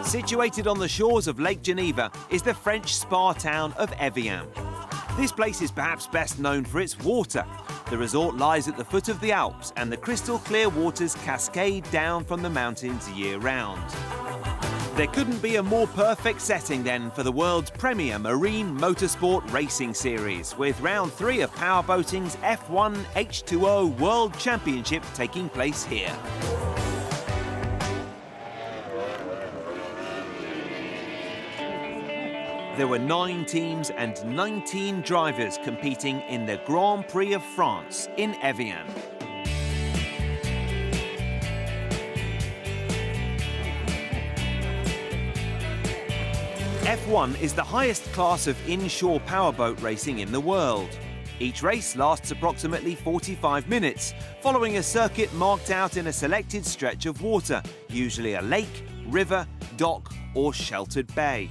Situated on the shores of Lake Geneva is the French spa town of Evian. This place is perhaps best known for its water. The resort lies at the foot of the Alps and the crystal clear waters cascade down from the mountains year-round. There couldn't be a more perfect setting then for the world's premier marine motorsport racing series, with round 3 of Powerboating's F1 H2O World Championship taking place here. There were 9 teams and 19 drivers competing in the Grand Prix of France in Evian. F1 is the highest class of inshore powerboat racing in the world. Each race lasts approximately 45 minutes, following a circuit marked out in a selected stretch of water, usually a lake, river, dock or sheltered bay.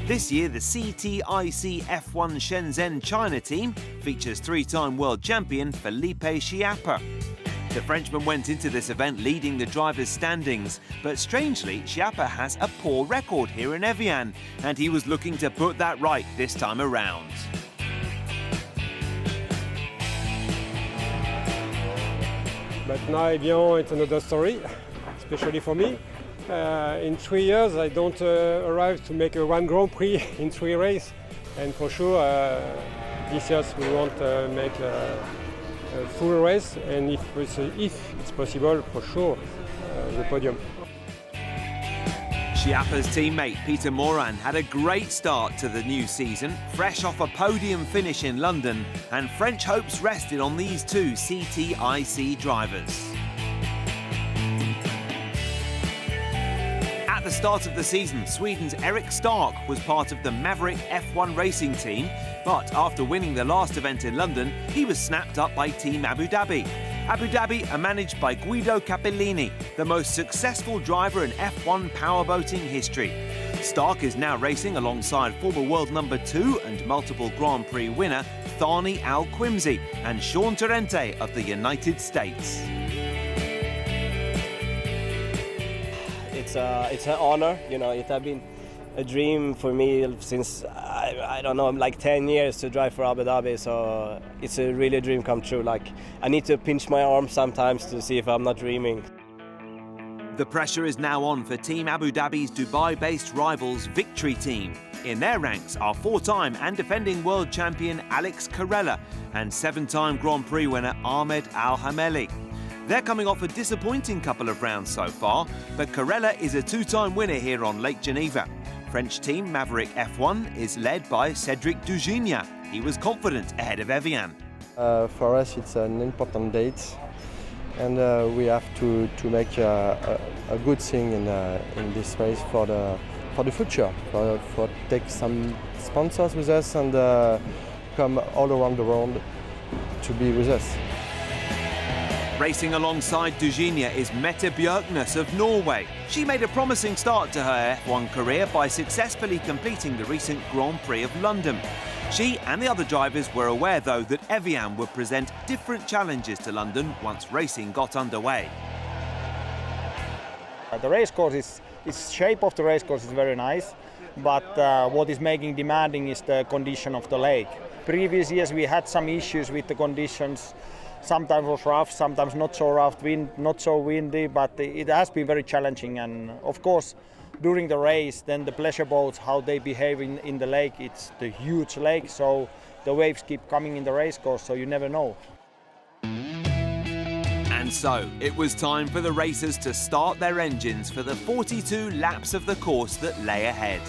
This year, the CTIC F1 Shenzhen China team features 3-time world champion Felipe Schiappa. The Frenchman went into this event leading the drivers' standings, but strangely, Schiappa has a poor record here in Evian, and he was looking to put that right this time around. But now Evian, it's another story, especially for me. In 3 years, I don't arrive to make a 1 Grand Prix in 3 races, and for sure, this year we want to make a full race, and if it's possible, for sure, the podium. Schiappa's teammate Peter Moran had a great start to the new season, fresh off a podium finish in London, and French hopes rested on these 2 CTIC drivers. At the start of the season, Sweden's Eric Stark was part of the Maverick F1 racing team, but after winning the last event in London, he was snapped up by Team Abu Dhabi. Abu Dhabi are managed by Guido Capellini, the most successful driver in F1 powerboating history. Stark is now racing alongside former world number 2 and multiple Grand Prix winner Thani Al-Quimsi and Sean Torrente of the United States. It's an honor, you know. It has been a dream for me since I don't know, like 10 years to drive for Abu Dhabi. So it's a really dream come true. Like I need to pinch my arm sometimes to see if I'm not dreaming. The pressure is now on for Team Abu Dhabi's Dubai-based rivals Victory Team. In their ranks are 4-time and defending world champion Alex Carella and 7-time Grand Prix winner Ahmed Al-Hameli. They're coming off a disappointing couple of rounds so far, but Carella is a 2-time winner here on Lake Geneva. French team Maverick F1 is led by Cédric Dugigna. He was confident ahead of Evian. For us, it's an important date, and we have to make a good thing in this race for the future. For take some sponsors with us and come all around the world to be with us. Racing alongside Dugigna is Mette Bjørknes of Norway. She made a promising start to her F1 career by successfully completing the recent Grand Prix of London. She and the other drivers were aware, though, that Evian would present different challenges to London once racing got underway. The race course shape of the race course is very nice, but what is making demanding is the condition of the lake. Previous years we had some issues with the conditions. Sometimes it was rough, sometimes not so rough, wind not so windy, but it has been very challenging. And of course, during the race, then the pleasure boats, how they behave in the lake, it's the huge lake, so the waves keep coming in the race course, so you never know. And so, it was time for the racers to start their engines for the 42 laps of the course that lay ahead.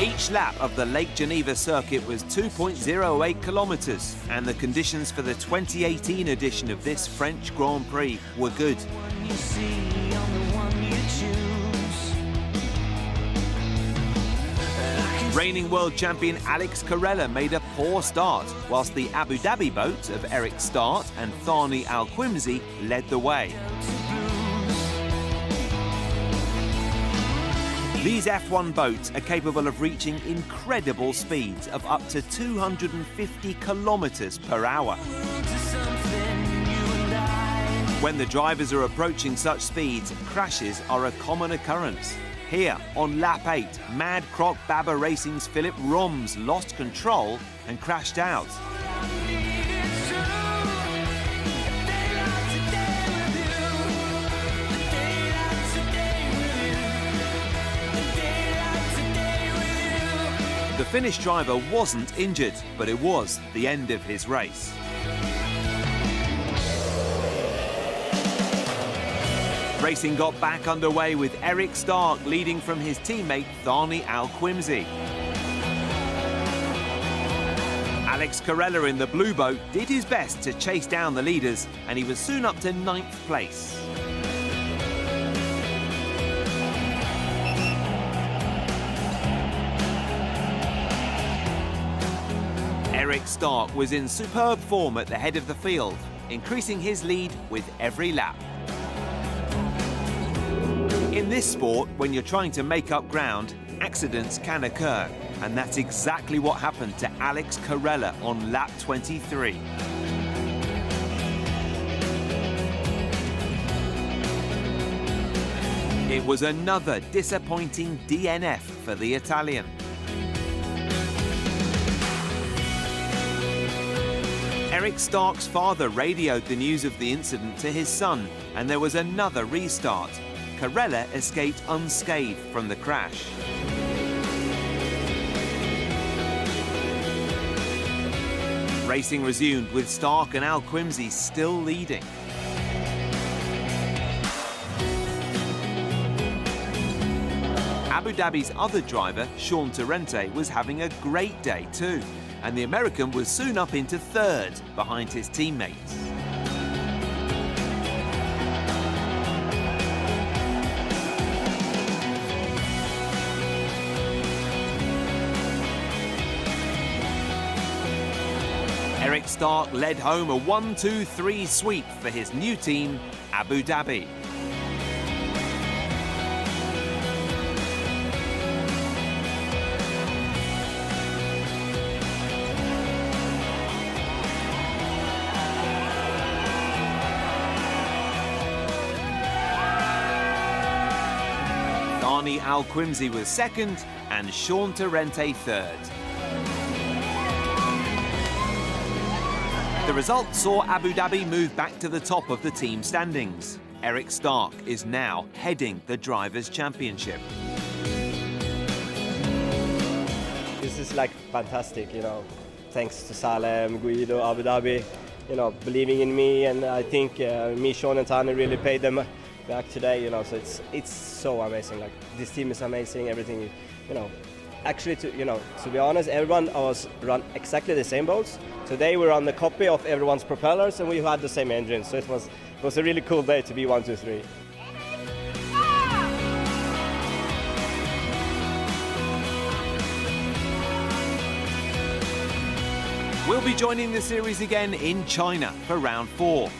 Each lap of the Lake Geneva circuit was 2.08 kilometres, and the conditions for the 2018 edition of this French Grand Prix were good. Reigning world champion Alex Carella made a poor start, whilst the Abu Dhabi boat of Eric Start and Thani Al-Quimsi led the way. These F1 boats are capable of reaching incredible speeds of up to 250 kilometers per hour. When the drivers are approaching such speeds, crashes are a common occurrence. Here, on lap 8, Mad Croc Baba Racing's Philip Roms lost control and crashed out. The Finnish driver wasn't injured, but it was the end of his race. Racing got back underway with Eric Stark leading from his teammate Thani Al-Quimsi. Alex Carella in the blue boat did his best to chase down the leaders, and he was soon up to 9th place. Eric Stark was in superb form at the head of the field, increasing his lead with every lap. In this sport, when you're trying to make up ground, accidents can occur, and that's exactly what happened to Alex Carella on lap 23. It was another disappointing DNF for the Italian. Eric Stark's father radioed the news of the incident to his son, and there was another restart. Carella escaped unscathed from the crash. Racing resumed with Stark and Al-Quimsi still leading. Abu Dhabi's other driver, Sean Torrente, was having a great day too, and the American was soon up into 3rd behind his teammates. Eric Stark led home a 1-2-3 sweep for his new team, Abu Dhabi. Thani Al-Quimsi was 2nd and Sean Torrente 3rd. The result saw Abu Dhabi move back to the top of the team standings. Eric Stark is now heading the Drivers' Championship. This is like fantastic, you know. Thanks to Salem, Guido, Abu Dhabi, you know, believing in me, and I think me, Sean, and Tani really paid them back today, you know. So it's so amazing. Like, this team is amazing. Everything, you know. Actually, to be honest, everyone was run exactly the same boats. Today we were on the copy of everyone's propellers, and we had the same engines. So it was a really cool day to be 1, 2, 3. We'll be joining the series again in China for round 4.